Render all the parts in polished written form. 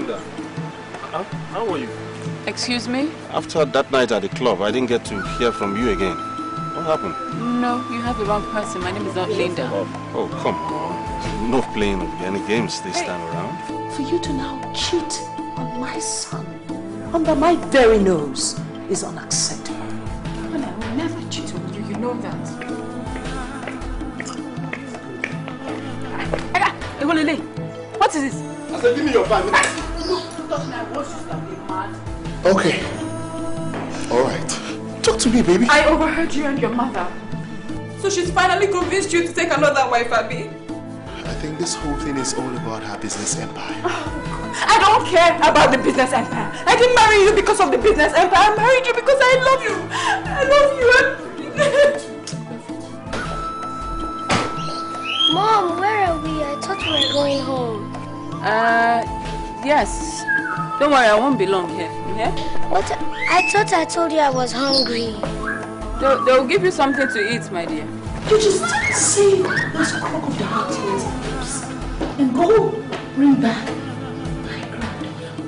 Linda, how are you? Excuse me? After that night at the club, I didn't get to hear from you again. What happened? No, you have the wrong person. My name is not Linda. Oh, come on. No playing of any games this time around. For you to now cheat on my son under my very nose is unacceptable. Well, I will never cheat on you. You know that. Lily, what is this? I said, give me your bag. Okay. Alright. Talk to me, baby. I overheard you and your mother. So she's finally convinced you to take another wife, Abby? I think this whole thing is all about her business empire. Oh, I don't care about the business empire. I didn't marry you because of the business empire. I married you because I love you. I love you. Mom, where are we? I thought we were going home. Yes. Don't worry, I won't be long here. Yeah? What? I thought I told you I was hungry. They'll give you something to eat, my dear. You just say those crocodile tears and go bring back my grandmother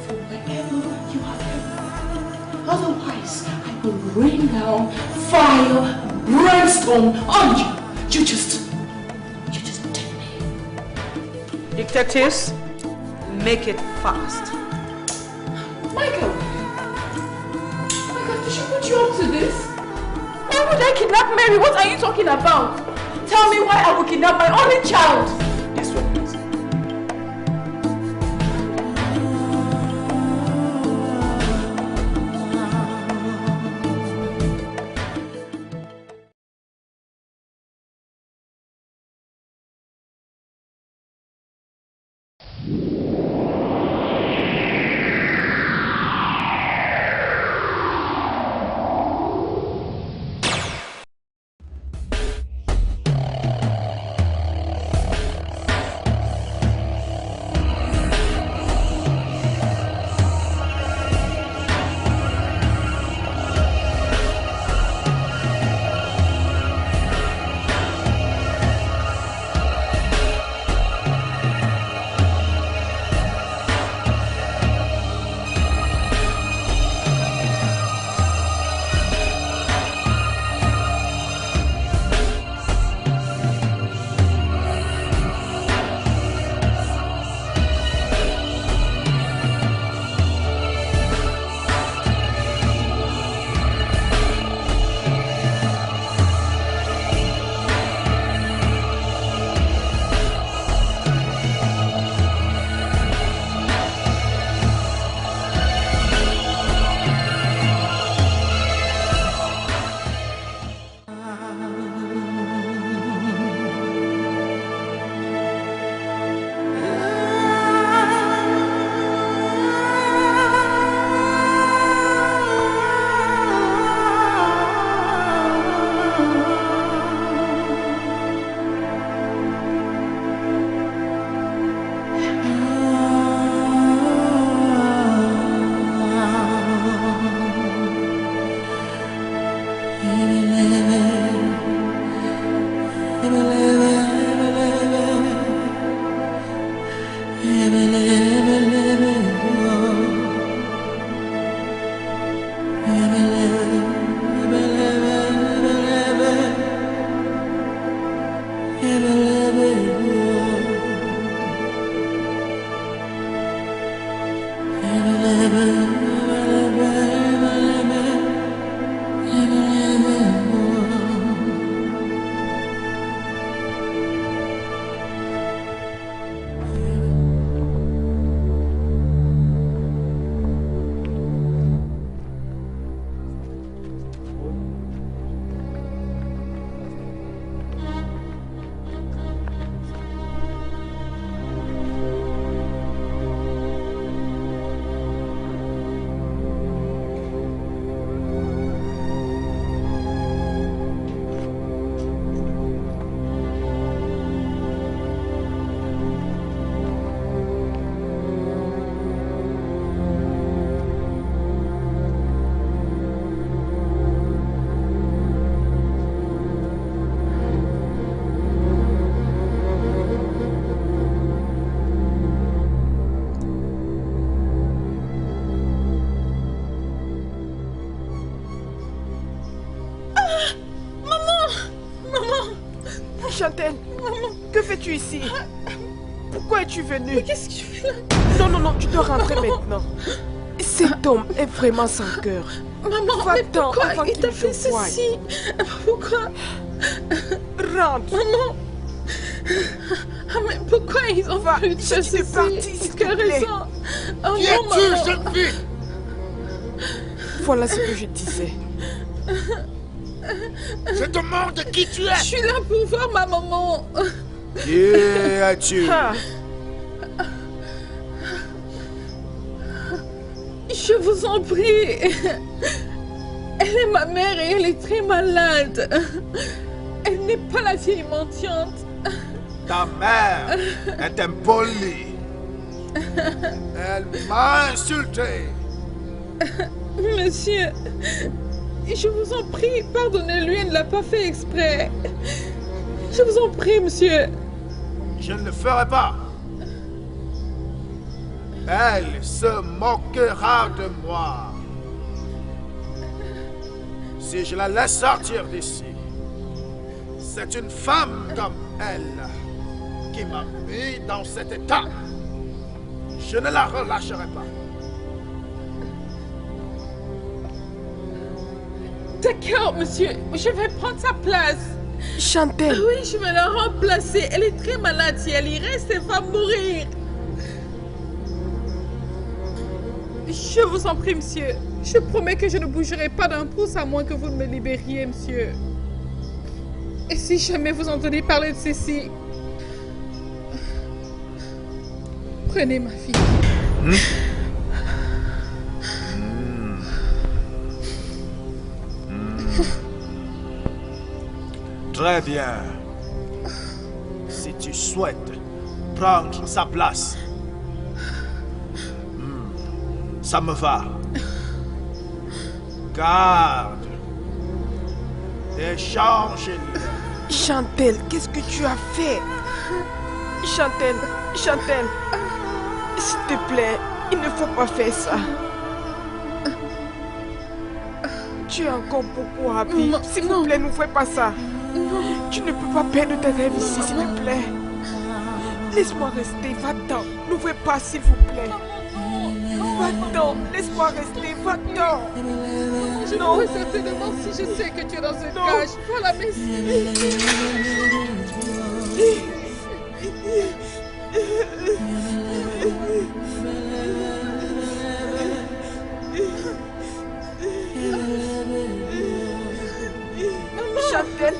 from wherever you have ever. Otherwise, I will rain down fire, brimstone on you. You just take me. Detectives, make it fast. Michael, did she put you up to this? Why would I kidnap Mary? What are you talking about? Tell me why I would kidnap my only child. This one, please. ici? Pourquoi es-tu venu? Mais qu'est-ce que tu fais là? Non, tu dois rentrer maintenant. Cet homme est vraiment sans cœur. Maman, mais pourquoi il t'a fait ceci? Pourquoi? Rentre. Maman. Ah, mais pourquoi ils ont fait ceci? Tu es parti, s'il te plaît. Oh Qui non, es-tu, maman. jeune fille? Voilà ce que je disais. Je demande qui tu es. Je suis là pour voir ma maman. Qui es-tu? Ah. Je vous en prie. Elle est ma mère et elle est très malade. Elle n'est pas la vieille mendiante. Ta mère est impolie. Elle m'a insulté. Monsieur, je vous en prie, pardonnez-lui, elle ne l'a pas fait exprès. Je vous en prie, monsieur. Je ne le ferai pas. Elle se moquera de moi. Si je la laisse sortir d'ici, c'est une femme comme elle qui m'a mis dans cet état. Je ne la relâcherai pas. D'accord, monsieur, je vais prendre sa place. Chantel. Oui, je vais la remplacer. Elle est très malade. Si elle y reste, elle va mourir. Je vous en prie, monsieur. Je promets que je ne bougerai pas d'un pouce à moins que vous ne me libériez, monsieur. Et si jamais vous entendez parler de ceci, prenez ma fille. Très bien. Si tu souhaites prendre sa place, ça me va. Garde. Échange-le. Chantel, qu'est-ce que tu as fait? Chantel, s'il te plaît, il ne faut pas faire ça. Tu es encore beaucoup à vivre. S'il vous plaît, ne fais pas ça. Tu ne peux pas perdre tes rêves ici, s'il te plaît. Laisse-moi rester, va-t'en. N'ouvrez pas, s'il vous plaît. Va-t'en, laisse-moi rester, va-t'en. Je ne pourrais certainement si je sais que tu es dans une cage. Voilà, mais... Chantel,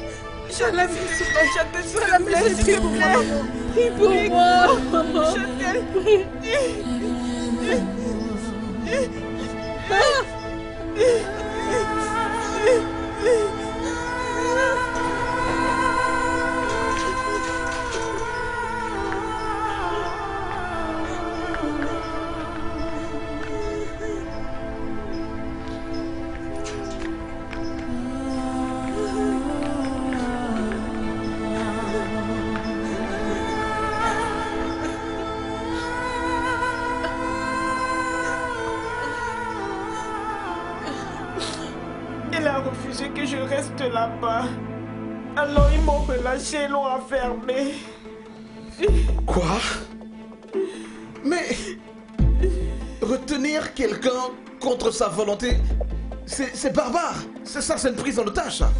Chantel, s'il te plaît. Prie pour moi, maman. Chantel. Elle a refusé que je reste là-bas. Alors ils m'ont relâché, l'ont enfermé. Quoi? Mais retenir quelqu'un contre sa volonté, c'est barbare. C'est ça, c'est une prise en otage, ça.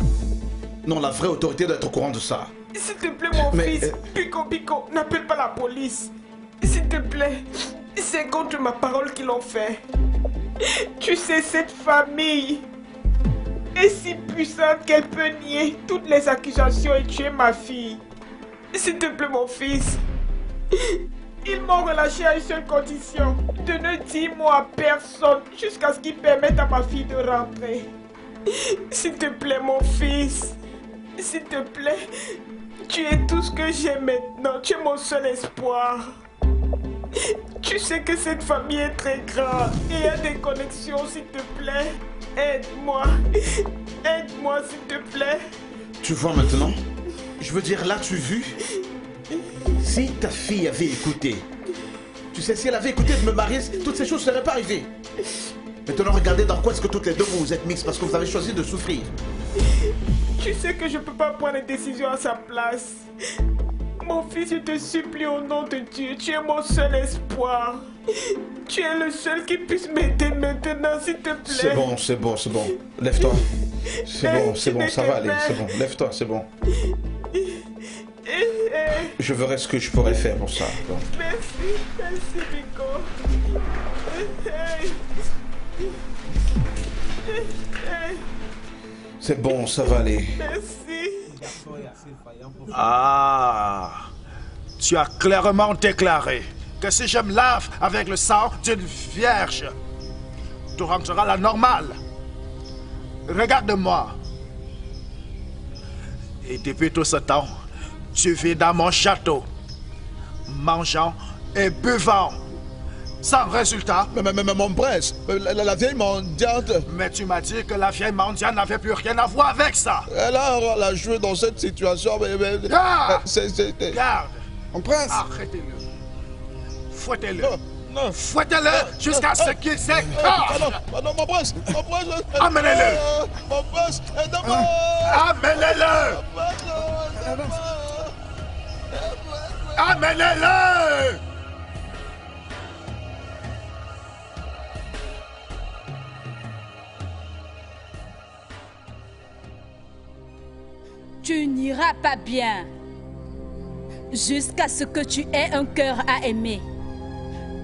Non, la vraie autorité doit être au courant de ça. S'il te plaît, mon fils, Pico, n'appelle pas la police. S'il te plaît, c'est contre ma parole qu'ils l'ont fait. Tu sais, cette famille est si puissante qu'elle peut nier toutes les accusations et tuer ma fille. S'il te plaît, mon fils. Ils m'ont relâché à une seule condition, de ne dire moi à personne jusqu'à ce qu'ils permettent à ma fille de rentrer. S'il te plaît, mon fils. S'il te plaît, tu es tout ce que j'ai maintenant. Tu es mon seul espoir. Tu sais que cette famille est très grande et a des connexions, s'il te plaît. Aide-moi. Aide-moi, s'il te plaît. Tu vois maintenant? Je veux dire, l'as-tu vu? Si ta fille avait écouté, tu sais, si elle avait écouté de me marier, toutes ces choses ne seraient pas arrivées. Maintenant, regardez dans quoi est-ce que toutes les deux vous vous êtes mises parce que vous avez choisi de souffrir. Tu sais que je peux pas prendre les décisions à sa place. Mon fils, je te supplie au nom de Dieu, tu es mon seul espoir. Tu es le seul qui puisse m'aider maintenant, s'il te plaît. C'est bon. Lève-toi. C'est bon, ça va aller, c'est bon. Lève-toi, c'est bon. Je verrai ce que je pourrais faire pour ça. Bon. Merci, Pico. C'est bon, ça va aller. Merci. Ah, tu as clairement déclaré que si je me lave avec le sang d'une vierge, tu rentreras la normale. Regarde-moi. Et depuis tout ce temps, tu vis dans mon château, mangeant et buvant, sans résultat. Mais mon prince, la vieille mendiante... Mais tu m'as dit que la vieille mendiante n'avait plus rien à voir avec ça. Elle a joué dans cette situation, Garde! Garde! Mon prince! Arrêtez-le. Fouettez-le. Non. Fouettez-le jusqu'à ce qu'il s'écorche. Non, mon prince! Amenez-le! Mon prince, aide-moi! Amenez-le! Amenez-le! Tu n'iras pas bien jusqu'à ce que tu aies un cœur à aimer.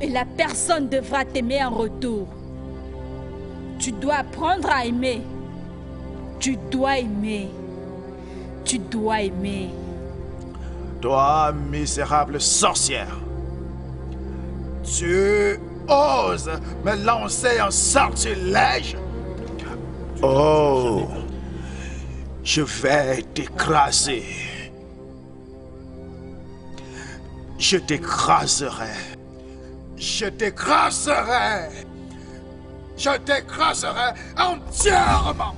Et la personne devra t'aimer en retour. Tu dois apprendre à aimer. Tu dois aimer. Tu dois aimer. Toi, misérable sorcière, tu oses me lancer un sortilège? Oh, je vais t'écraser. Je t'écraserai. Je t'écraserai. Je t'écraserai entièrement.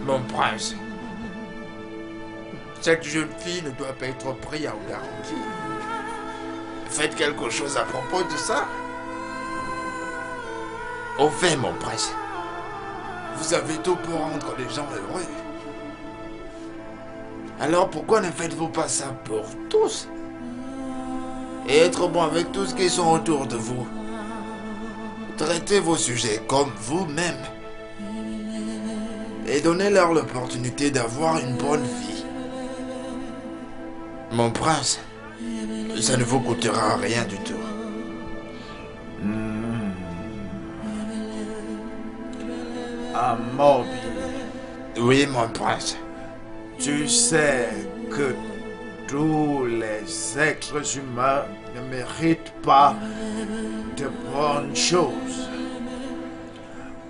Mon prince, cette jeune fille ne doit pas être prise en garantie. Faites quelque chose à propos de ça. Au fait, mon prince, vous avez tout pour rendre les gens heureux. Alors pourquoi ne faites-vous pas ça pour tous? Et être bon avec tous qui sont autour de vous. Traitez vos sujets comme vous-même. Et donnez-leur l'opportunité d'avoir une bonne vie. Mon prince, ça ne vous coûtera rien du tout. Amobi. Oui, mon prince. Tu sais que tous les êtres humains ne méritent pas de bonnes choses.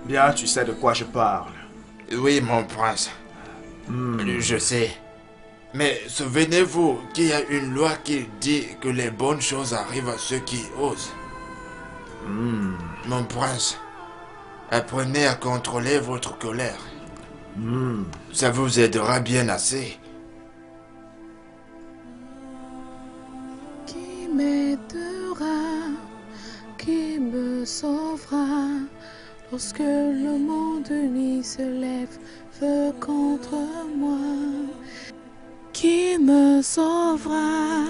Bien, tu sais de quoi je parle. Oui, mon prince. Je sais. Mais souvenez-vous qu'il y a une loi qui dit que les bonnes choses arrivent à ceux qui osent. Mon prince, apprenez à contrôler votre colère. Ça vous aidera bien assez. Qui m'aidera, qui qui me sauvera lorsque le monde uni se lève contre moi. Qui me sauvera,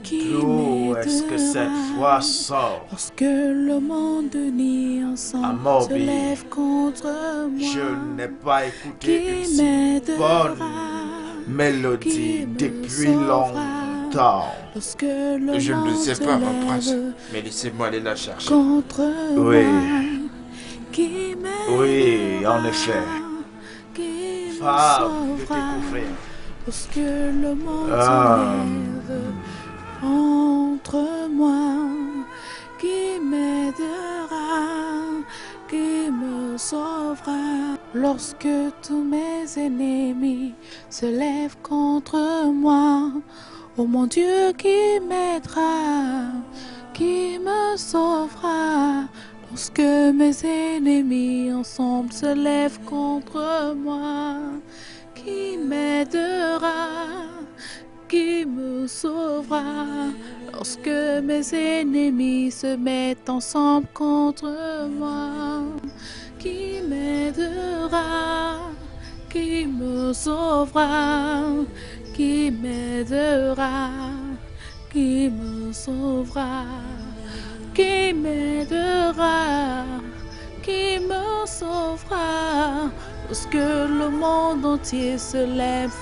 qui D'où est-ce que cette voix sort? lorsque le monde uni ensemble se lève contre moi. Je n'ai pas écouté une si bonne mélodie depuis longtemps. Je ne le sais pas, mon prince, mais laissez-moi aller la chercher. Oui. Oui, en effet. Femme de découvrir. Lorsque le monde se lève entre moi, qui m'aidera, qui me sauvera. Lorsque tous mes ennemis se lèvent contre moi, oh mon Dieu, qui m'aidera, qui me sauvera. Lorsque mes ennemis ensemble se lèvent contre moi, qui m'aidera, qui me sauvera. Lorsque mes ennemis se mettent ensemble contre moi, qui m'aidera, qui me sauvera, qui m'aidera, qui me sauvera, qui m'aidera, qui me sauvera. Lorsque le monde entier se lève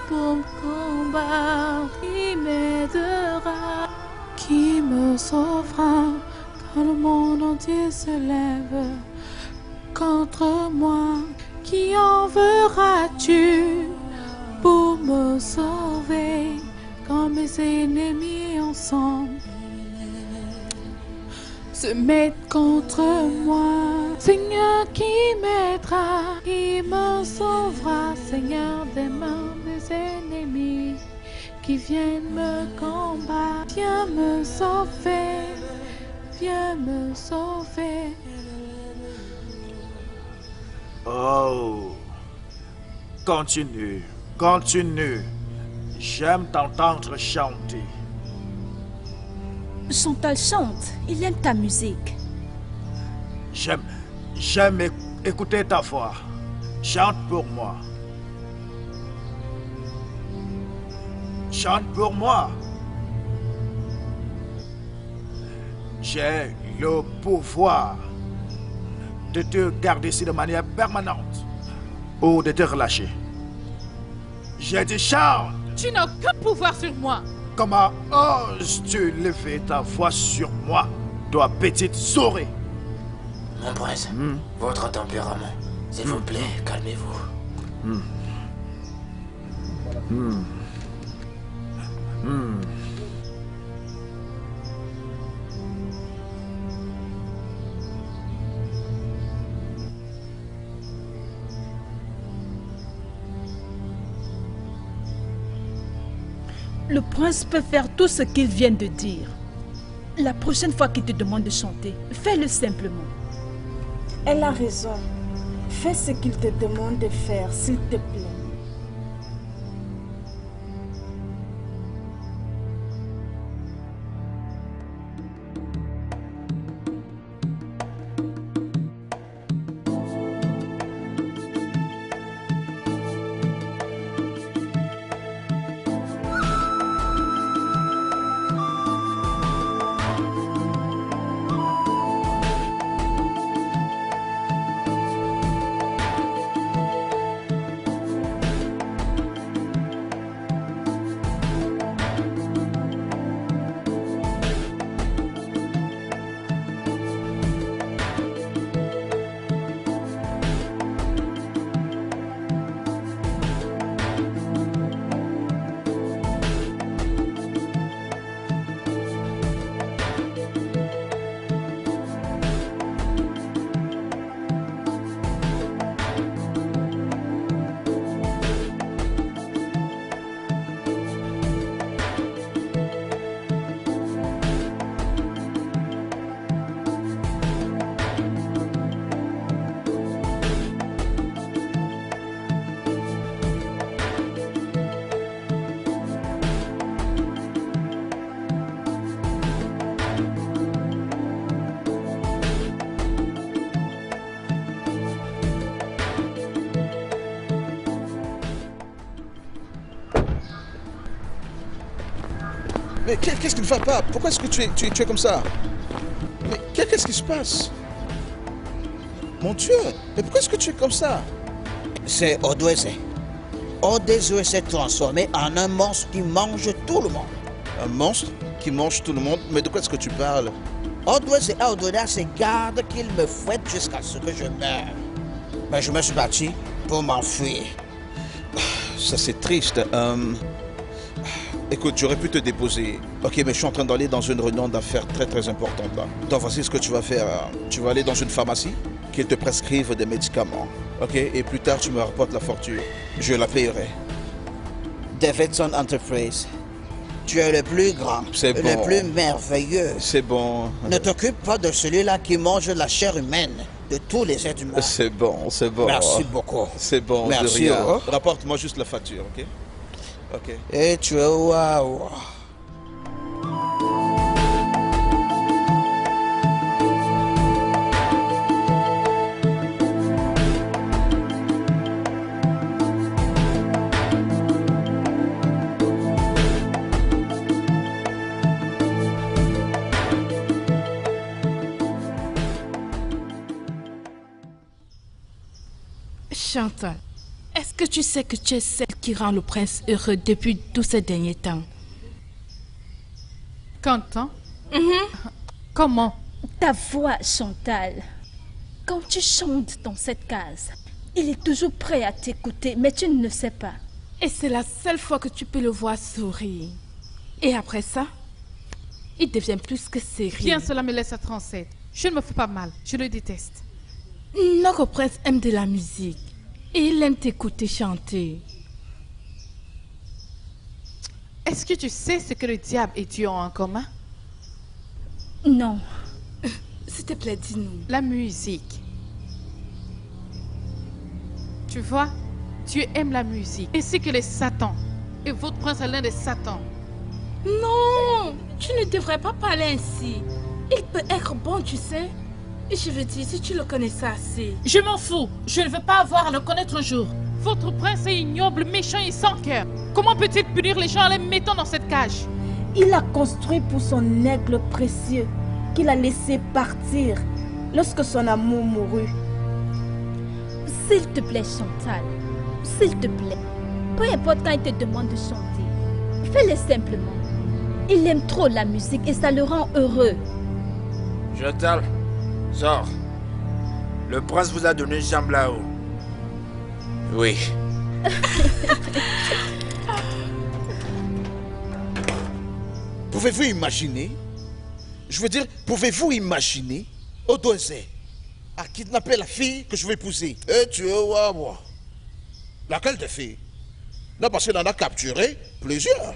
pour me combattre, qui m'aidera, qui me sauvera. Quand le monde entier se lève contre moi, qui enverras-tu pour me sauver? Quand mes ennemis ensemble se mettent contre moi, Seigneur, qui m'aidera, qui me sauvera, Seigneur, des mains des ennemis qui viennent me combattre. Viens me sauver, viens me sauver. Oh, continue, continue. J'aime t'entendre chanter. Chantal chante, il aime ta musique. J'aime écouter ta voix. Chante pour moi. Chante pour moi. J'ai le pouvoir de te garder ici de manière permanente ou de te relâcher. J'ai dit chante. Tu n'as aucun pouvoir sur moi. Comment oses-tu lever ta voix sur moi, toi petite souris? Mon prince, votre tempérament. S'il vous plaît, calmez-vous. Le prince peut faire tout ce qu'il vient de dire. La prochaine fois qu'il te demande de chanter, fais-le simplement. Elle a raison. Fais ce qu'il te demande de faire, s'il te plaît. Mais qu'est-ce qui ne va pas? Pourquoi est-ce que tu es comme ça? Mais qu'est-ce qui se passe? Mon Dieu, mais pourquoi est-ce que tu es comme ça? C'est Odweze. Odweze s'est transformé en un monstre qui mange tout le monde. Un monstre qui mange tout le monde? Mais de quoi est-ce que tu parles? Odweze a ordonné à ses gardes qu'il me fouette jusqu'à ce que je meure. Mais je me suis battu pour m'enfuir. Ça c'est triste. Écoute, j'aurais pu te déposer. Ok, mais je suis en train d'aller dans une réunion d'affaires très importante là. Donc voici ce que tu vas faire. Tu vas aller dans une pharmacie, qu'ils te prescrivent des médicaments. Ok, et plus tard tu me rapportes la fortune. Je la payerai. Davidson Enterprise. Tu es le plus grand, le plus merveilleux. C'est bon. Ne t'occupe pas de celui-là qui mange la chair humaine de tous les êtres humains. C'est bon, c'est bon. Merci beaucoup. C'est bon, merci. De rien. Rapporte-moi juste la facture, ok? Ok. Et tu es waouh. Chantal, est-ce que tu sais que tu es celle qui rend le prince heureux depuis tous ces derniers temps? Quentin? Comment? Ta voix, Chantal. Quand tu chantes dans cette case, il est toujours prêt à t'écouter, mais tu ne le sais pas. Et c'est la seule fois que tu peux le voir sourire. Et après ça, il devient plus que sérieux. Bien, cela me laisse à 37. Je ne me fous pas mal, je le déteste. Notre prince aime de la musique. Et il aime t'écouter chanter. Est-ce que tu sais ce que le diable et Dieu ont en commun? Non. S'il te plaît, dis-nous. La musique. Tu vois, Dieu aime la musique, ainsi que les satans. Et votre prince est l'un des satans. Non, tu ne devrais pas parler ainsi. Il peut être bon, tu sais. Et je veux dire, si tu le connaissais assez. Je m'en fous. Je ne veux pas avoir à le connaître un jour. Votre prince est ignoble, méchant et sans cœur. Comment peut-il punir les gens en les mettant dans cette cage? Il a construit pour son aigle précieux qu'il a laissé partir lorsque son amour mourut. S'il te plaît, Chantal. S'il te plaît. Peu importe quand il te demande de chanter. Fais-le simplement. Il aime trop la musique et ça le rend heureux. Chantal, sors. Le prince vous a donné une chambre là-haut. Oui. Pouvez-vous imaginer? Je veux dire, pouvez-vous imaginer Odweze a kidnappé la fille que je vais épouser? Et tu es où, moi? Laquelle des filles? Non, parce qu'il en a capturé plusieurs.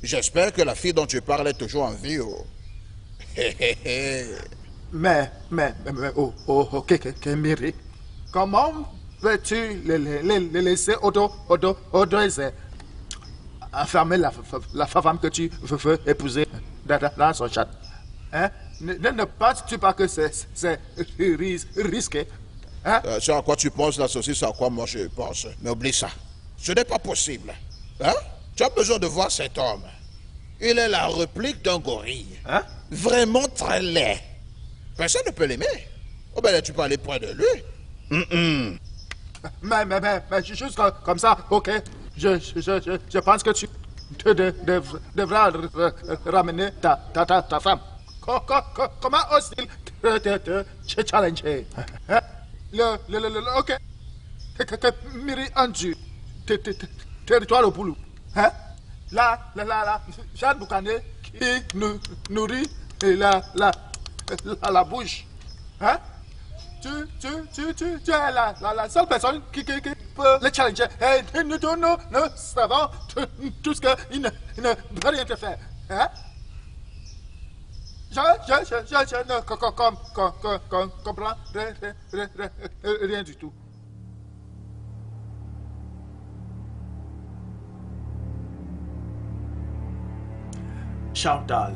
J'espère que la fille dont tu parles est toujours en vie. Oh. mais, Kemiri, comment veux-tu les laisser Odweze enfermer la femme que tu veux épouser dans son chat? Hein? Ne penses-tu pas que c'est risqué? Hein? C'est à quoi tu penses, la saucisse, à quoi moi je pense. Mais oublie ça. Ce n'est pas possible. Hein? Tu as besoin de voir cet homme. Il est la réplique d'un gorille. Hein? Vraiment très laid. Personne ne peut l'aimer. Oh ben là, tu peux aller près de lui. Mais juste comme ça, ok. Je pense que tu devras ramener ta femme. Comment ose-t-il te challenger? Ok. Miri Anju, territoire au boulot. Hein? La Jeanne Boucané qui nourrit la bouche. Hein? Tu es la seule personne qui peut le challenger. Et nous savons tout ce qu'il ne peut rien te faire. Hein? Je ne comprends rien du tout. Chantal,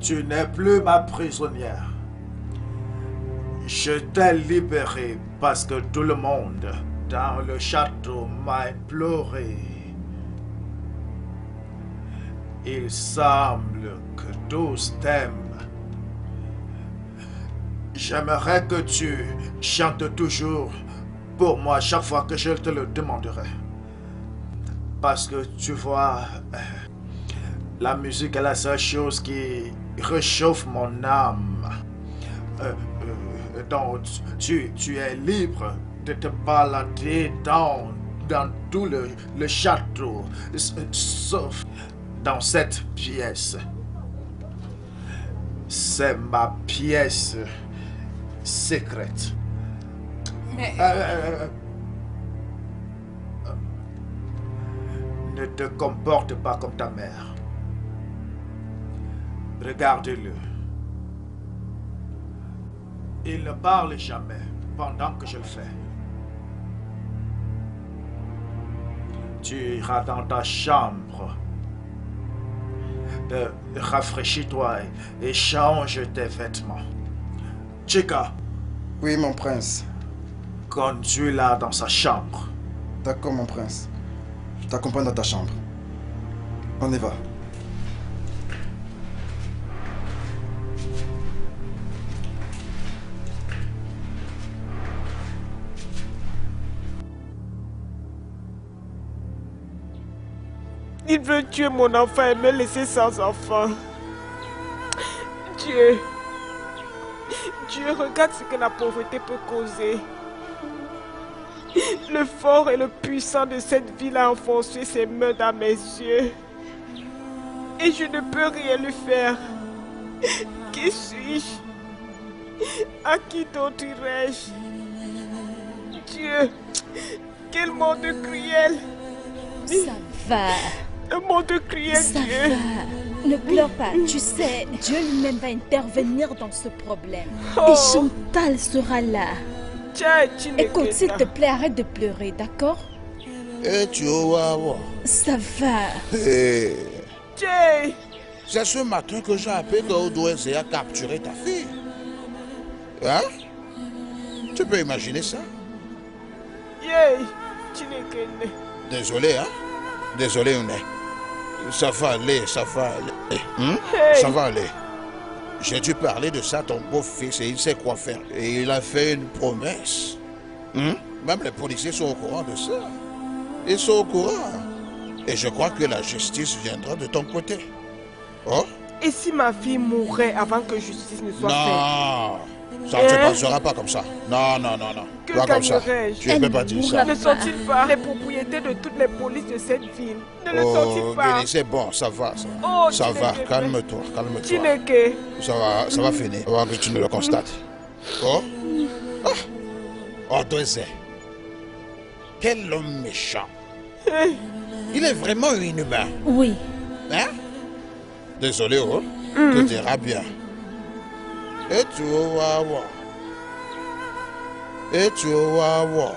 tu n'es plus ma prisonnière. Je t'ai libérée parce que tout le monde dans le château m'a imploré Il semble que tous t'aiment. J'aimerais que tu chantes toujours pour moi chaque fois que je te le demanderai. Parce que tu vois, la musique est la seule chose qui réchauffe mon âme. Donc tu es libre de te balader dans tout le château, sauf dans cette pièce. C'est ma pièce secrète. Mais... ne te comporte pas comme ta mère. Regarde-le. Il ne parle jamais pendant que je le fais. Tu iras dans ta chambre. Rafraîchis-toi et change tes vêtements. Chica. Oui, mon prince. Conduis-la dans sa chambre. D'accord, mon prince. Je t'accompagne dans ta chambre. On y va. Il veut tuer mon enfant et me laisser sans enfant. Dieu, regarde ce que la pauvreté peut causer. Le fort et le puissant de cette ville a enfoncé ses mains dans mes yeux. Et je ne peux rien lui faire. Qui suis-je? À qui d'autre irai-je? Dieu, quel monde cruel! Ça va. Un monde cruel, Ça Dieu. va. Ne pleure pas. Tu sais, Dieu lui-même va intervenir dans ce problème. Oh. Et Chantal sera là. Écoute, s'il te plaît, arrête de pleurer, d'accord? Et tu vas voir. Ça va. C'est ce matin que j'ai appris que Odoise a capturé ta fille. Hein? Tu peux imaginer ça? Désolé, hein? Désolé, on est. Ça va aller, ça va aller. Ça va aller. J'ai dû parler de ça à ton beau-fils et il sait quoi faire. Et il a fait une promesse. Même les policiers sont au courant de ça. Ils sont au courant. Et je crois que la justice viendra de ton côté. Oh? Et si ma fille mourrait avant que justice ne soit faite? Non, ça ne se passera pas comme ça. Non, non, non, non. Que Pas comme ça. gagnerais-je? Tu ne peux pas dire ça. Ne sont-ils pas les propriétés de toutes les polices de cette ville? Ne le sont-ils pas? Guéni, c'est bon, ça va. Ça, Oh, ça va, Chineke. calme-toi, calme-toi. Chineke. Ça va finir. Avant que tu ne le constates. Oh? Ah. Oh, Doise. Quel homme méchant. Il est vraiment inhumain. Oui. Hein? Désolé, oh. Tout ira bien. Et tu vas voir. Et tu vas voir.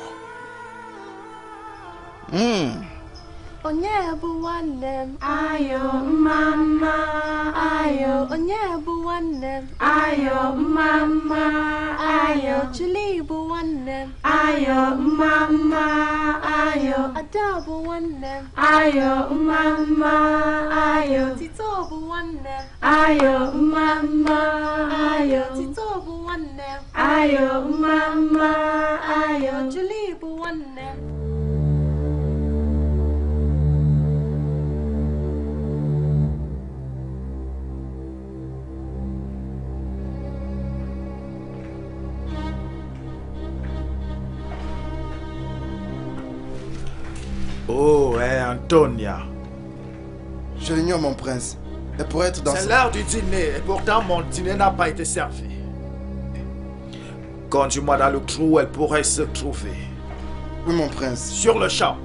Onye bụ nwanne m ayo mama ayo onye bụ nwanne m ayo mama ayo Chili bụ nwanne m ayo mama ayo Ada bụ nwanne m ayo mama ayo Tito bụ nwanne m ayo mama ayo Tito bụ nwanne m ayo mama ayo Chili bụ nwanne m. Oh, Antonia. Je l'ignore, mon prince. Elle pourrait être dans C'est l'heure du dîner et pourtant mon dîner n'a pas été servi. Conduis-moi dans le trou où elle pourrait se trouver. Oui, mon prince. Sur le champ.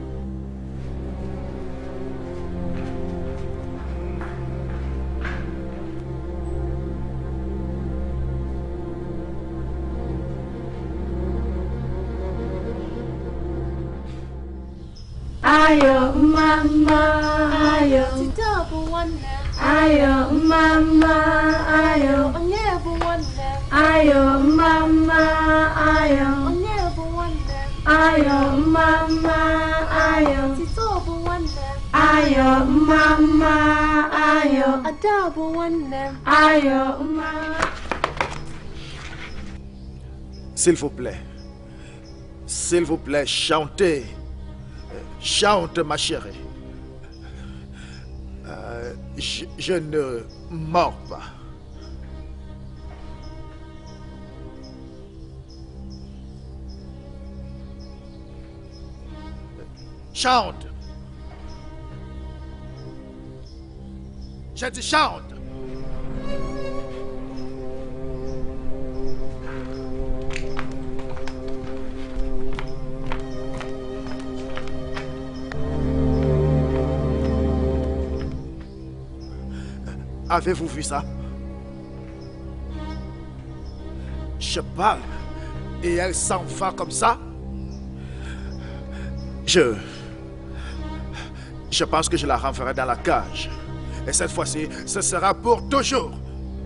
Ayo mama ayo Tito bụ nwanne ayo mama ayo onye bụ nwanne ayo mama ayo onye bụ nwanne ayo mama ayo Tito bụ nwanne ayo mama ayo Ayo, a double one them. Ayo, S'il vous plaît, chantez. Chante, ma chérie. Je ne mords pas. Chante. Je dis chante. Avez-vous vu ça? Je parle et elle s'en va comme ça? Je pense que je la renverrai dans la cage. Et cette fois-ci, ce sera pour toujours.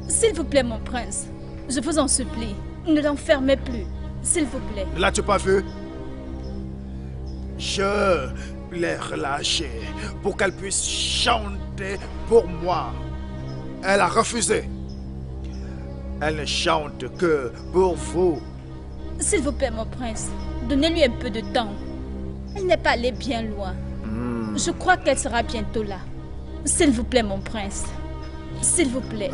S'il vous plaît, mon prince, je vous en supplie, ne l'enfermez plus. S'il vous plaît. Ne l'as-tu pas vu? Je l'ai relâchée pour qu'elle puisse chanter pour moi. Elle a refusé. Elle ne chante que pour vous. S'il vous plaît, mon prince, donnez-lui un peu de temps. Elle n'est pas allée bien loin. Je crois qu'elle sera bientôt là. S'il vous plaît, mon prince. S'il vous plaît.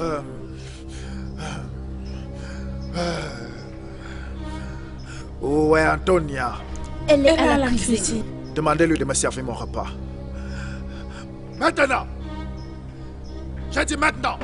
Où est Antonia? Elle est à la cuisine. Demandez-lui de me servir mon repas. Maintenant! J'ai dit maintenant!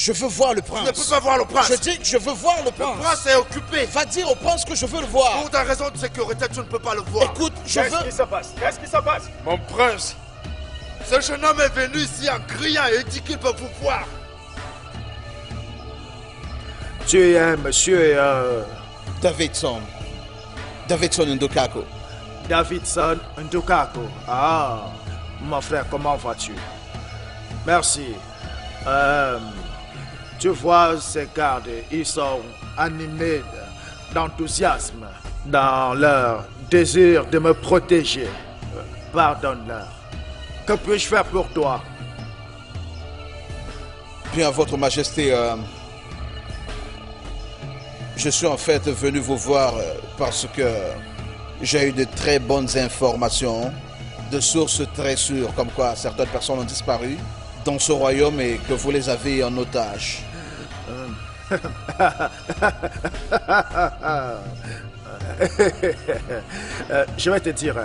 Je veux voir le prince. Tu ne peux pas voir le prince. Je dis que je veux voir le prince. Le prince est occupé. Va dire au prince que je veux le voir. Pour ta raison de sécurité, tu ne peux pas le voir. Écoute, je veux... Qu'est-ce qui se passe? Qu'est-ce qui se passe? Mon prince, ce jeune homme est venu ici en criant et dit qu'il veut vous voir. Tu es monsieur... Davidson. Davidson Ndukako. Davidson Ndukako. Ah, mon frère, comment vas-tu? Merci. Tu vois ces gardes, ils sont animés d'enthousiasme dans leur désir de me protéger. Pardonne-leur. Que puis-je faire pour toi? Bien, votre majesté, je suis en fait venu vous voir parce que j'ai eu de très bonnes informations, de sources très sûres, comme quoi certaines personnes ont disparu dans ce royaume et que vous les avez en otage. Je vais te dire,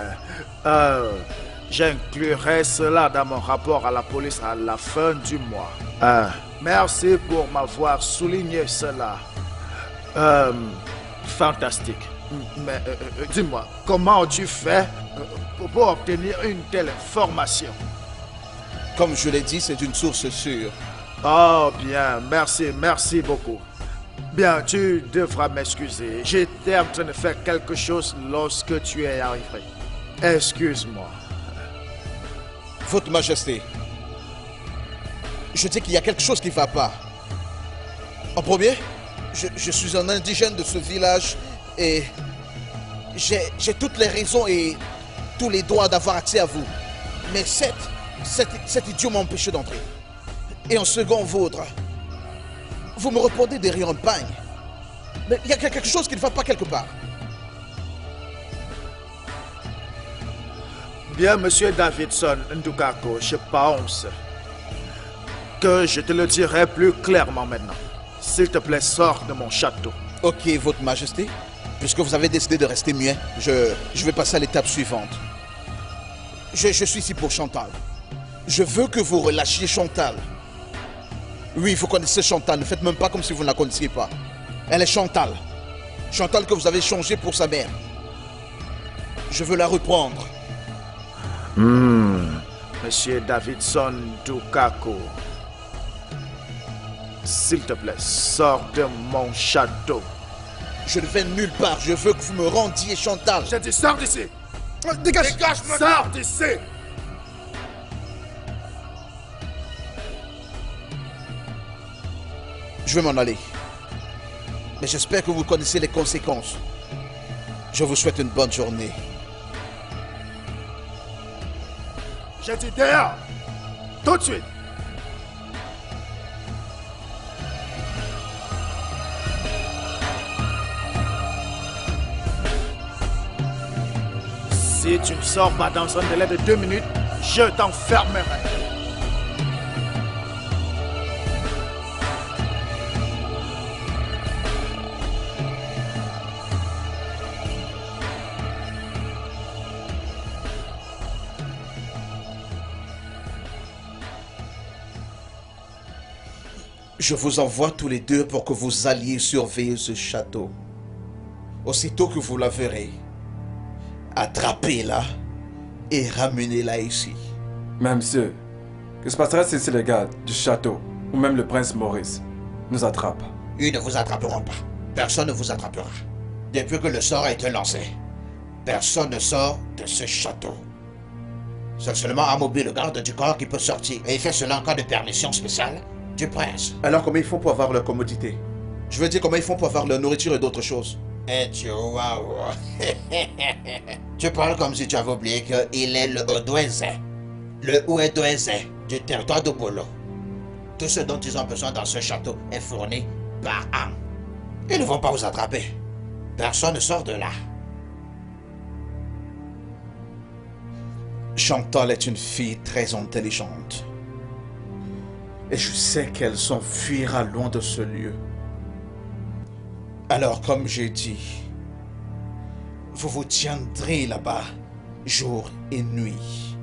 j'inclurai cela dans mon rapport à la police à la fin du mois. Merci pour m'avoir souligné cela. Fantastique. Mais dis-moi, comment tu fais pour obtenir une telle information? Comme je l'ai dit, c'est une source sûre. Oh bien, merci beaucoup. Bien, tu devras m'excuser. J'étais en train de faire quelque chose lorsque tu es arrivé. Excuse-moi. Votre Majesté, je dis qu'il y a quelque chose qui ne va pas. En premier, je suis un indigène de ce village et j'ai toutes les raisons et tous les droits d'avoir accès à vous. Mais cet idiot m'a empêché d'entrer. Et en second, vous me répondez derrière un pagne. Mais il y a quelque chose qui ne va pas quelque part. Bien, monsieur Davidson Ndukako, je pense que je te le dirai plus clairement maintenant. S'il te plaît, sors de mon château. Ok, votre majesté. Puisque vous avez décidé de rester muet, je vais passer à l'étape suivante. Je suis ici pour Chantal. Je veux que vous relâchiez Chantal. Oui, vous connaissez Chantal. Ne faites même pas comme si vous ne la connaissiez pas. Elle est Chantal. Chantal que vous avez changée pour sa mère. Je veux la reprendre. Monsieur Davidson Dukako, s'il te plaît, sors de mon château. Je ne vais nulle part. Je veux que vous me rendiez Chantal. J'ai dit sors d'ici. Dégage. Dégage-moi. Sors d'ici. Je vais m'en aller. Mais j'espère que vous connaissez les conséquences. Je vous souhaite une bonne journée. J'ai dit dehors. Tout de suite. Si tu ne sors pas dans un délai de 2 minutes, je t'enfermerai. Je vous envoie tous les deux pour que vous alliez surveiller ce château. Aussitôt que vous la verrez, attrapez-la et ramenez-la ici. Mais monsieur, que se passera si les gars du château, ou même le prince Maurice, nous attrapent? Ils ne vous attraperont pas. Personne ne vous attrapera. Depuis que le sort a été lancé, personne ne sort de ce château. C'est seulement Amobi, le garde du corps, qui peut sortir. Et il fait cela en cas de permission spéciale du prince. Alors comment ils font pour avoir leur commodité? Je veux dire comment ils font pour avoir leur nourriture et d'autres choses. Eh waouh. Tu parles comme si tu avais oublié qu'il est le Odouézé. Le Ouédouézé du territoire de Bolo. Tout ce dont ils ont besoin dans ce château est fourni par an. Ils ne vont pas vous attraper. Personne ne sort de là. Chantal est une fille très intelligente. Et je sais qu'elle s'enfuira loin de ce lieu. Alors, comme j'ai dit, vous vous tiendrez là-bas, jour et nuit.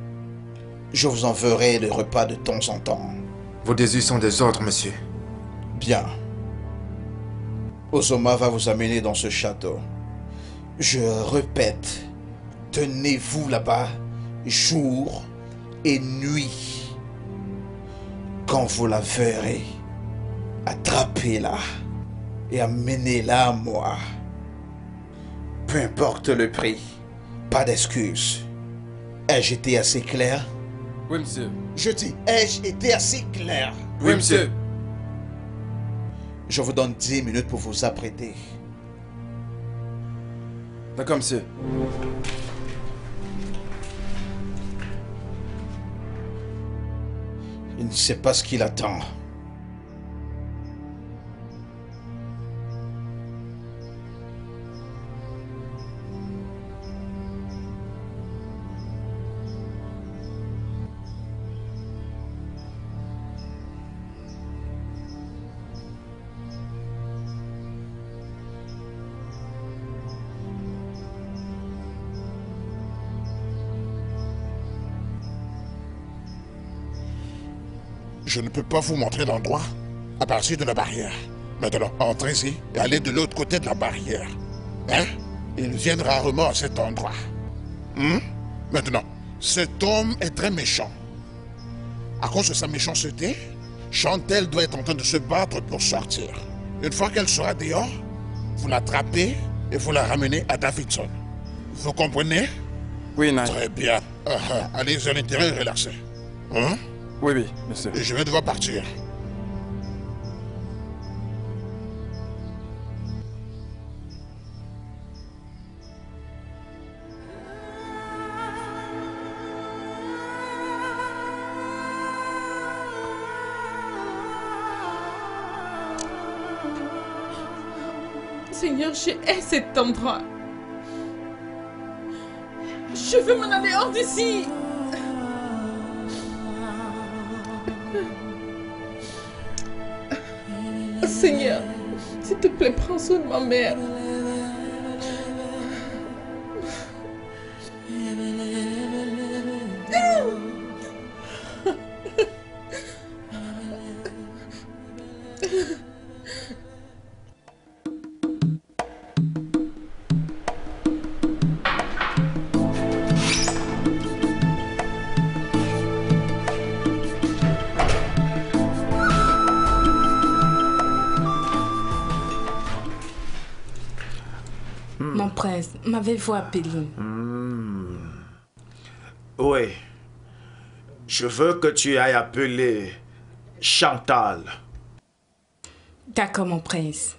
Je vous enverrai le repas de temps en temps. Vos désirs sont des ordres, monsieur. Bien. Ozoma va vous amener dans ce château. Je répète, tenez-vous là-bas, jour et nuit. Quand vous la verrez, attrapez-la et amenez-la à moi. Peu importe le prix, pas d'excuses. Ai-je été assez clair? Oui, monsieur. Je dis, ai-je été assez clair? Oui, monsieur. Je vous donne 10 minutes pour vous apprêter. D'accord, monsieur. Il ne sait pas ce qu'il attend. Je ne peux pas vous montrer l'endroit à partir de la barrière. Maintenant, entrez ici et allez de l'autre côté de la barrière. Hein? Ils viennent rarement à cet endroit. Maintenant, cet homme est très méchant. À cause de sa méchanceté, Chantal doit être en train de se battre pour sortir. Une fois qu'elle sera dehors, vous l'attrapez et vous la ramenez à Davidson. Vous comprenez? Oui, Nai. Très bien. Allez à l'intérieur et relaxez. Hein? Oui, oui, monsieur. Et je vais devoir partir. Seigneur, je hais cet endroit. Je veux m'en aller hors d'ici. Seigneur, s'il te plaît, prends soin de ma mère. m'avez-vous appelé? Oui. Je veux que tu ailles appeler Chantal. D'accord, mon prince.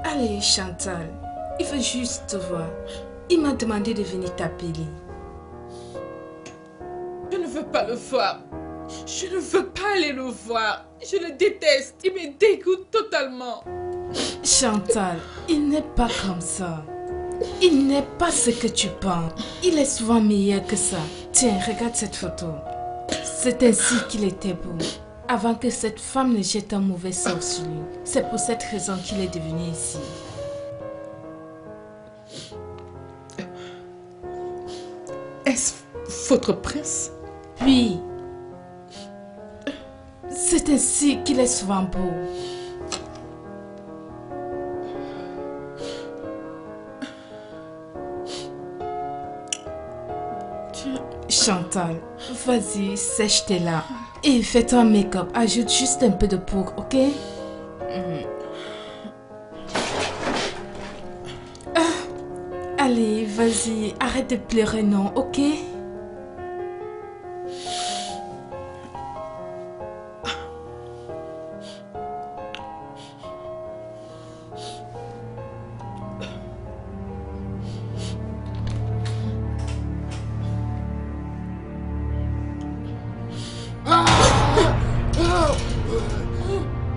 Allez, Chantal, il veut juste te voir. Il m'a demandé de venir t'appeler. Je ne veux pas le voir. Je ne veux pas aller le voir. Je le déteste. Il me dégoûte totalement. Chantal, il n'est pas comme ça. Il n'est pas ce que tu penses. Il est souvent meilleur que ça. Tiens, regarde cette photo. C'est ainsi qu'il était beau. Avant que cette femme ne jette un mauvais sort sur lui. C'est pour cette raison qu'il est devenu ici. Est-ce votre prince? Oui. C'est ainsi qu'il est souvent beau. Chantal, vas-y, sèche tes larmes. Et fais-toi un make-up. Ajoute juste un peu de poudre, ok? Allez, vas-y, arrête de pleurer, non, ok?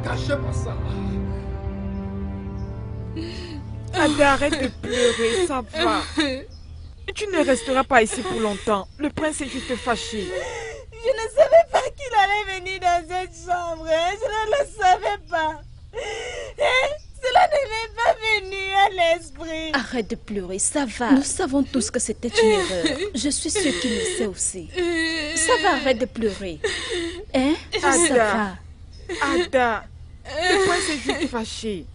Cachez-moi ça. Ada, arrête de pleurer, ça va. Tu ne resteras pas ici pour longtemps. Le prince est juste fâché. Je ne savais pas qu'il allait venir dans cette chambre. Je ne le savais pas. Cela ne m'est pas venu à l'esprit. Arrête de pleurer, ça va. Nous savons tous que c'était une erreur. Je suis sûre qu'il le sait aussi. Ça va, arrête de pleurer. Hein? Ça va. Ada, le prince est juste fâché.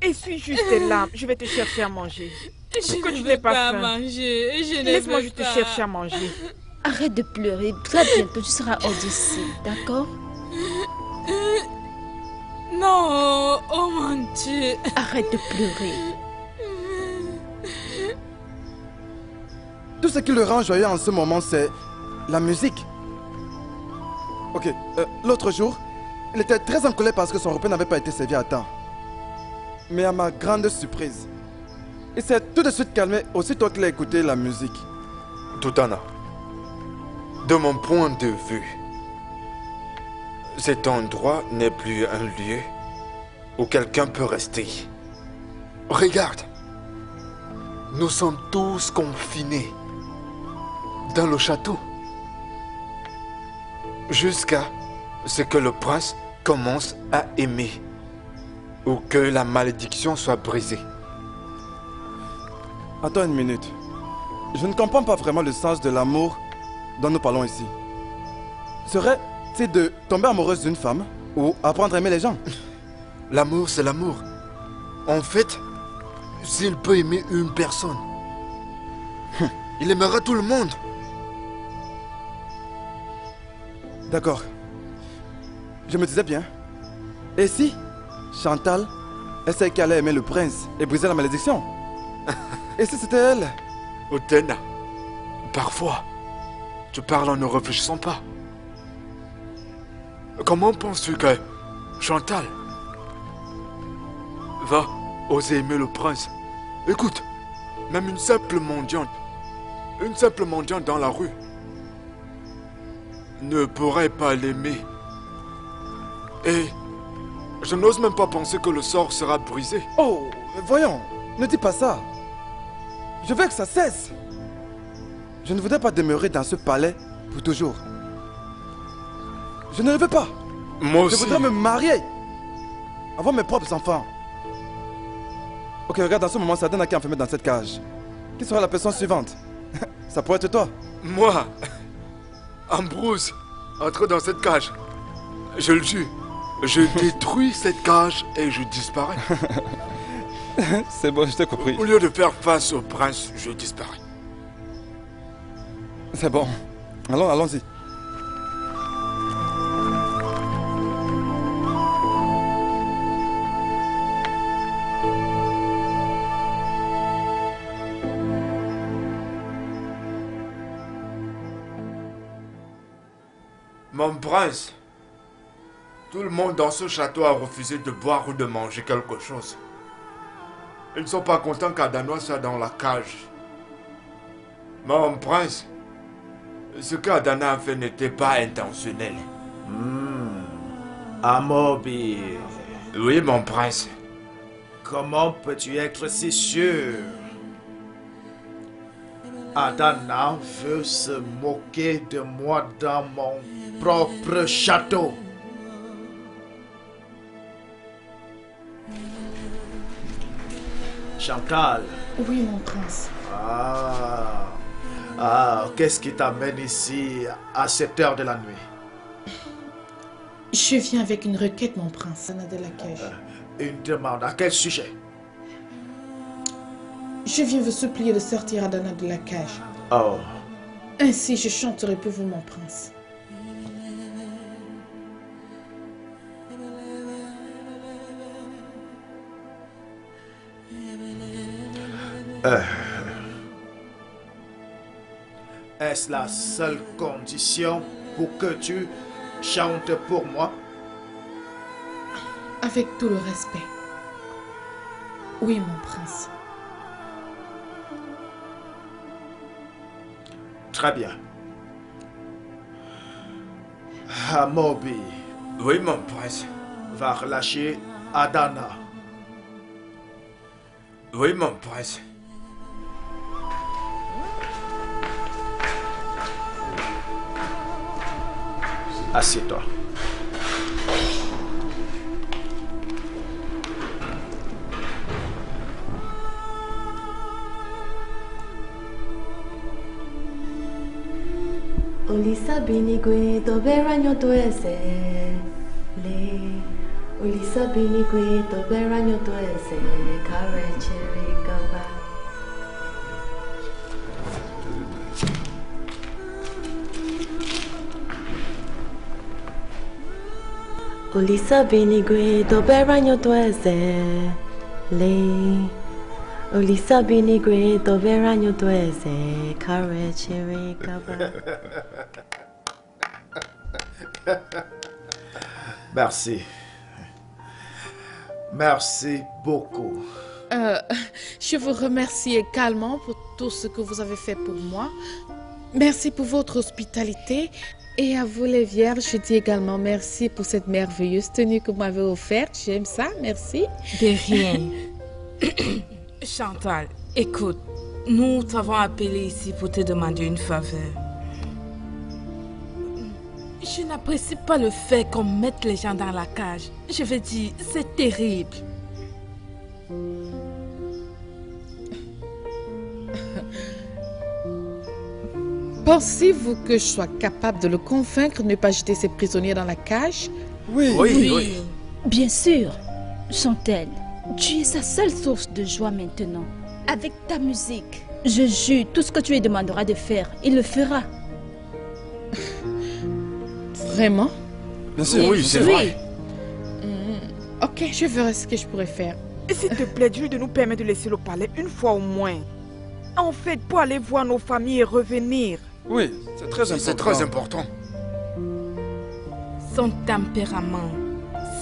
Essuie juste tes larmes, je vais te chercher à manger. Je ne veux pas manger. Laisse-moi juste te chercher à manger. Arrête de pleurer. Très bientôt, tu seras hors d'ici, d'accord? Non, oh mon Dieu. Arrête de pleurer. Tout ce qui le rend joyeux en ce moment, c'est la musique. Ok, l'autre jour, il était très en colère parce que son repas n'avait pas été servi à temps. Mais à ma grande surprise, il s'est tout de suite calmé aussitôt qu'il a écouté la musique. Tutana, de mon point de vue, cet endroit n'est plus un lieu où quelqu'un peut rester. Regarde, nous sommes tous confinés dans le château jusqu'à ce que le prince commence à aimer ou que la malédiction soit brisée. Attends une minute. Je ne comprends pas vraiment le sens de l'amour dont nous parlons ici. Serait-il de tomber amoureuse d'une femme ou apprendre à aimer les gens? L'amour, c'est l'amour. En fait, s'il peut aimer une personne, il aimera tout le monde. D'accord. Je me disais bien. Et si Chantal, elle sait qu'elle allait aimer le prince et briser la malédiction? Et si c'était elle? Utena, parfois, tu parles en ne réfléchissant pas. Comment penses-tu que Chantal va oser aimer le prince? Écoute, même une simple mendiante dans la rue ne pourrait pas l'aimer. Et je n'ose même pas penser que le sort sera brisé. Oh, voyons, ne dis pas ça. Je veux que ça cesse. Je ne voudrais pas demeurer dans ce palais pour toujours. Je ne le veux pas. Moi aussi. Je voudrais me marier. Avoir mes propres enfants. Ok, regarde, dans ce moment, Sadana qui est enfermé dans cette cage. Qui sera la personne suivante? Ça pourrait être toi. Moi, Ambrose, entre dans cette cage. Je le jure. Je détruis cette cage et je disparais. C'est bon, je t'ai compris. Au lieu de faire face au prince, je disparais. C'est bon. Allons-y. Mon prince, tout le monde dans ce château a refusé de boire ou de manger quelque chose. Ils ne sont pas contents qu'Adanoa soit dans la cage. Mon prince, ce qu'Adana a fait n'était pas intentionnel. Amobi. Oui, mon prince. Comment peux-tu être si sûr? Adana veut se moquer de moi dans mon propre château. Chantal. Oui, mon prince. Qu'est-ce qui t'amène ici à cette heure de la nuit? Je viens avec une requête, mon prince. Adana de la cage. Une demande. À quel sujet? Je viens vous supplier de sortir Adana de la cage. Oh. Ainsi, je chanterai pour vous, mon prince. Est-ce la seule condition pour que tu chantes pour moi? Avec tout le respect. Oui, mon prince. Très bien. Amobi. Oui, mon prince. Va relâcher Adana. Oui, mon prince. Assieds-toi. Olisa binigwe tobera nyoto ese le. Olisa binigwe tobera nyoto ese kare chere kaba. Olisa binigwe tobera nyoto ese le. Olisa binigwe tobera nyoto ese kare chere kaba. Merci. Merci beaucoup. Je vous remercie également pour tout ce que vous avez fait pour moi. Merci pour votre hospitalité. Et à vous les vierges, je dis également merci pour cette merveilleuse tenue que vous m'avez offerte. J'aime ça, merci. De rien. Chantal, écoute, nous t'avons appelé ici pour te demander une faveur. Je n'apprécie pas le fait qu'on mette les gens dans la cage. Je veux dire, c'est terrible. Pensez-vous que je sois capable de le convaincre de ne pas jeter ses prisonniers dans la cage? Oui. Bien sûr. Chantal, tu es sa seule source de joie maintenant. Avec ta musique, je jure, tout ce que tu lui demanderas de faire, il le fera. Vraiment? Bien sûr. Oui, c'est vrai. Ok, je verrai ce que je pourrais faire. Et s'il te plaît, dis-lui de nous permettre de laisser le palais une fois au moins. En fait, pour aller voir nos familles et revenir. Oui, c'est très important. C'est très important. Son tempérament.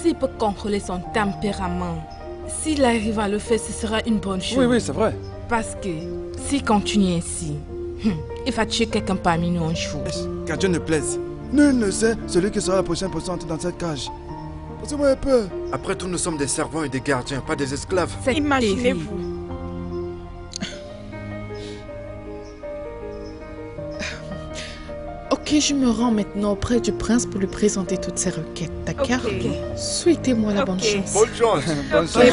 S'il peut contrôler son tempérament, s'il arrive à le faire, ce sera une bonne chose. Oui, c'est vrai. Parce que s'il continue ainsi, il va tuer quelqu'un parmi nous un jour. Qu'à Dieu ne plaise. Nul ne sait celui qui sera la prochaine personne dans cette cage. Passez-moi un peu. Après tout, nous sommes des servants et des gardiens, pas des esclaves. Imaginez-vous. Ok, je me rends maintenant auprès du prince pour lui présenter toutes ses requêtes, d'accord? Souhaitez-moi la bonne chance. Bonne chance. Bonne chance.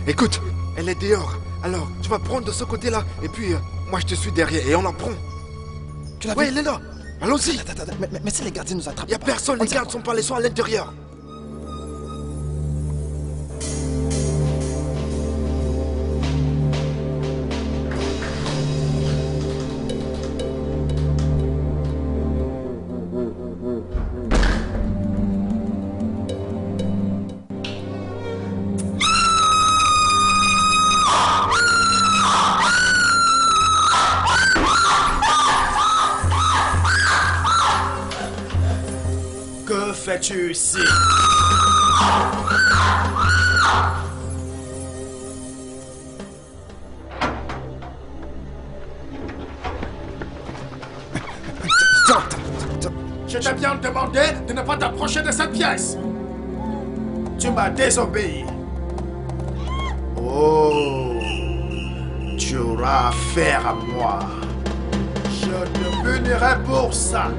Écoute, elle est dehors. Alors, tu vas prendre de ce côté-là. Et puis, moi, je te suis derrière et on la prend. Tu l'as Oui, vu? elle est là. Allons-y. Mais si les gardiens nous attrapent. Il n'y a personne, les gardes sont pas, ils sont à l'intérieur. Que fais-tu ici? Je t'ai bien demandé de ne pas t'approcher de cette pièce. Tu m'as désobéi. Oh, tu auras affaire à moi. Je te punirai pour ça.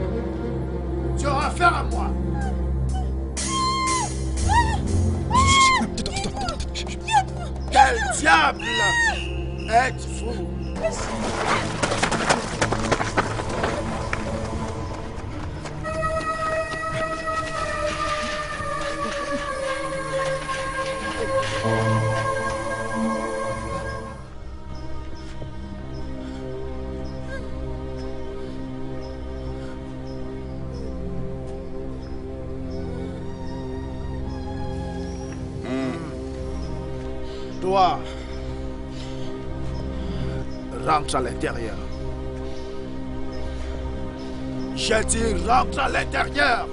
Tu auras affaire à moi. Quel diable êtes-vous? Toi, rentre à l'intérieur. J'ai dit rentre à l'intérieur.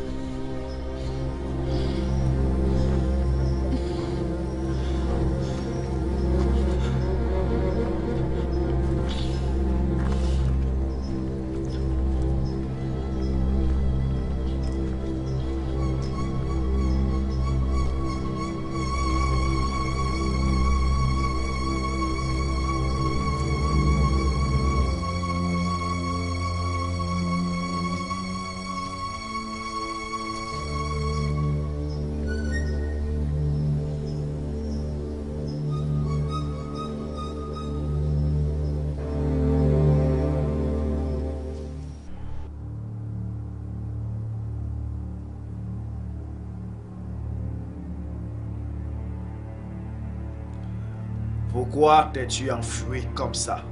Pourquoi t'es-tu enfui comme ça?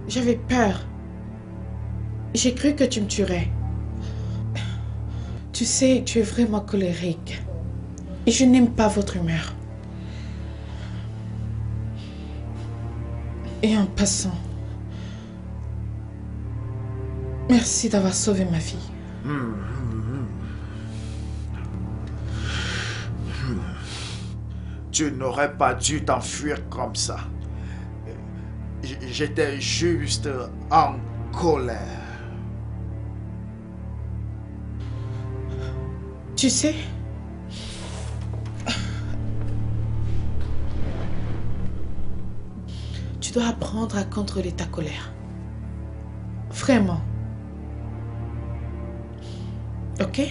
J'avais peur. J'ai cru que tu me tuerais. Tu sais, tu es vraiment colérique. Et je n'aime pas votre humeur. Et en passant, merci d'avoir sauvé ma vie. Tu n'aurais pas dû t'enfuir comme ça. J'étais juste en colère. Tu sais, tu dois apprendre à contrôler ta colère. Vraiment. Ok?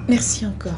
Merci encore.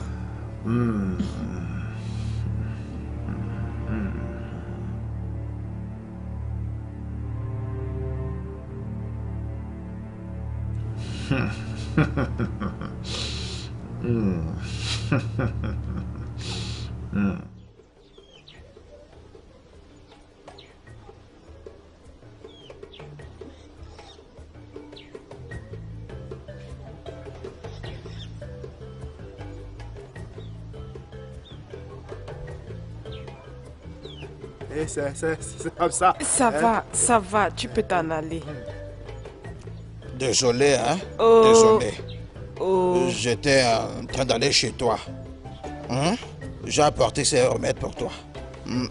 Et c'est comme ça. Ça va, tu peux t'en aller. Désolé, hein? Oh. Désolé. Oh. J'étais en train d'aller chez toi. Hein? J'ai apporté ces remèdes pour toi.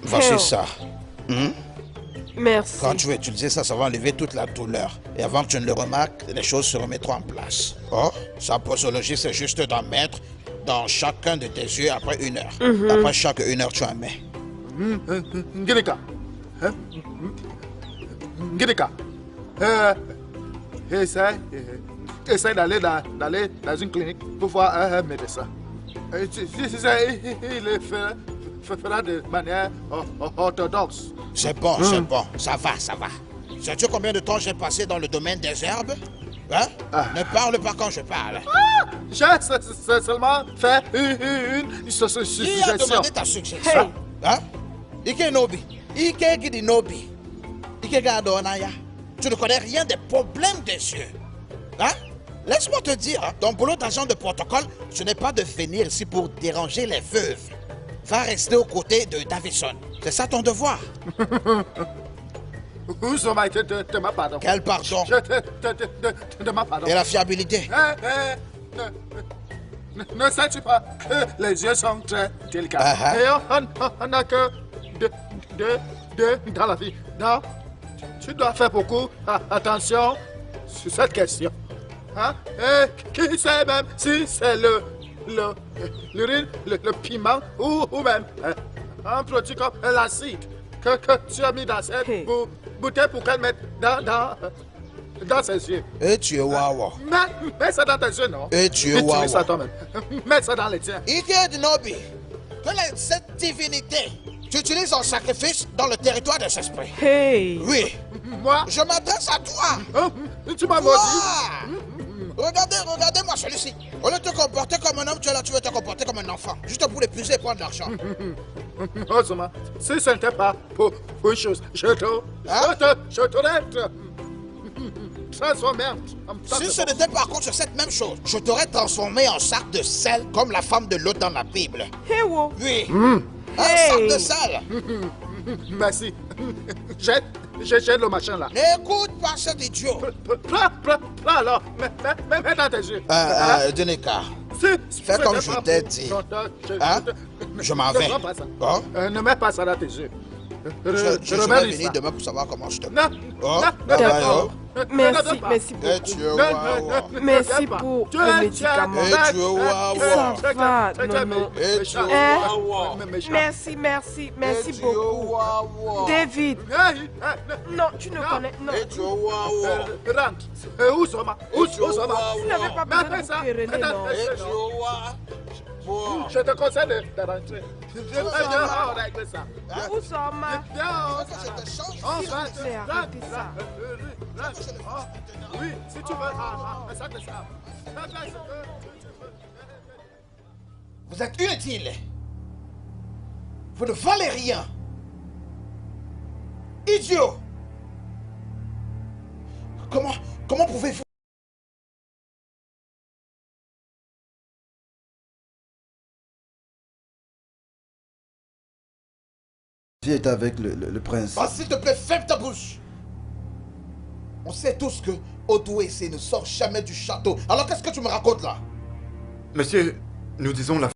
Voici ça. Merci. Quand tu vas utiliser ça, ça va enlever toute la douleur. Et avant que tu ne le remarques, les choses se remettront en place. Oh, sa posologie, c'est juste d'en mettre dans chacun de tes yeux après 1 heure. Après chaque 1 heure, tu en mets. Ngilika, Ngidika, essaye d'aller dans une clinique pour voir un médecin. Il le fera de manière orthodoxe. C'est bon, ça va. Sais-tu combien de temps j'ai passé dans le domaine des herbes? Hein? Ne parle pas quand je parle. J'ai seulement fait une suggestion. Qui a demandé ta suggestion? Hein? Ike Nobi. Ike Gidi Nobi. Ike Gadonaya. Tu ne connais rien des problèmes des yeux. Hein? Laisse-moi te dire, ton boulot d'agent de protocole, ce n'est pas de venir ici pour déranger les veuves. Va rester aux côtés de Davison. C'est ça ton devoir. Pardon. Quel pardon? Je demande pardon. Et la fiabilité? Ne sais-tu pas que les yeux sont très délicats? Et on n'a que deux dans la vie. Non, tu dois faire beaucoup attention sur cette question. Hein? Et qui sait même si c'est l'urine, le piment ou même un produit comme l'acide que tu as mis dans cette bouteille pour qu'elle mette dans ses yeux. Et tu es wawa. Mets ça dans tes yeux, non? Et tu es wawa. Mets ça toi-même. Mets ça dans les tiens. Ike Dinobi, cette divinité, tu utilises en sacrifice dans le territoire des esprits. Hey! Oui. Moi? Je m'adresse à toi. Tu m'as maudit. Regardez-moi celui-ci. Au lieu de te comporter comme un homme, tu es là, tu veux te comporter comme un enfant. Juste pour l'épuiser et prendre de l'argent. Osama, si ce n'était pas pour une chose, je t'aurais transformé en sac. Si ce n'était pas contre cette même chose, je t'aurais transformé en sac de sel comme la femme de l'eau dans la Bible. Hey, wow. Oui. Un sac de sel. Merci. J'ai le machin là. N'écoute pas cet idiot. Prends alors. Mets dans tes yeux. Denika. Fais comme je t'ai dit. Je m'en vais. Ne mets pas ça dans tes yeux. Je vais venir demain pour savoir comment je te mets. D'accord. Merci beaucoup. Merci pour le médicament. Ça va, non. Merci beaucoup. David. Non, tu ne connais. Non. Rentre. Où sont-ils? Vous n'avez pas besoin de vous quereller, non. Je te conseille de rentrer. On règle ça. Où sommes-nous? On va arrêter ça. Oui, si tu veux, ça te ça. Vous êtes inutile. Vous ne valez rien. Idiot. Comment pouvez-vous... Vie est avec le prince. Bah, s'il te plaît, ferme ta bouche. On sait tous que Odouessé ne sort jamais du château. Alors qu'est-ce que tu me racontes là? Monsieur, nous disons la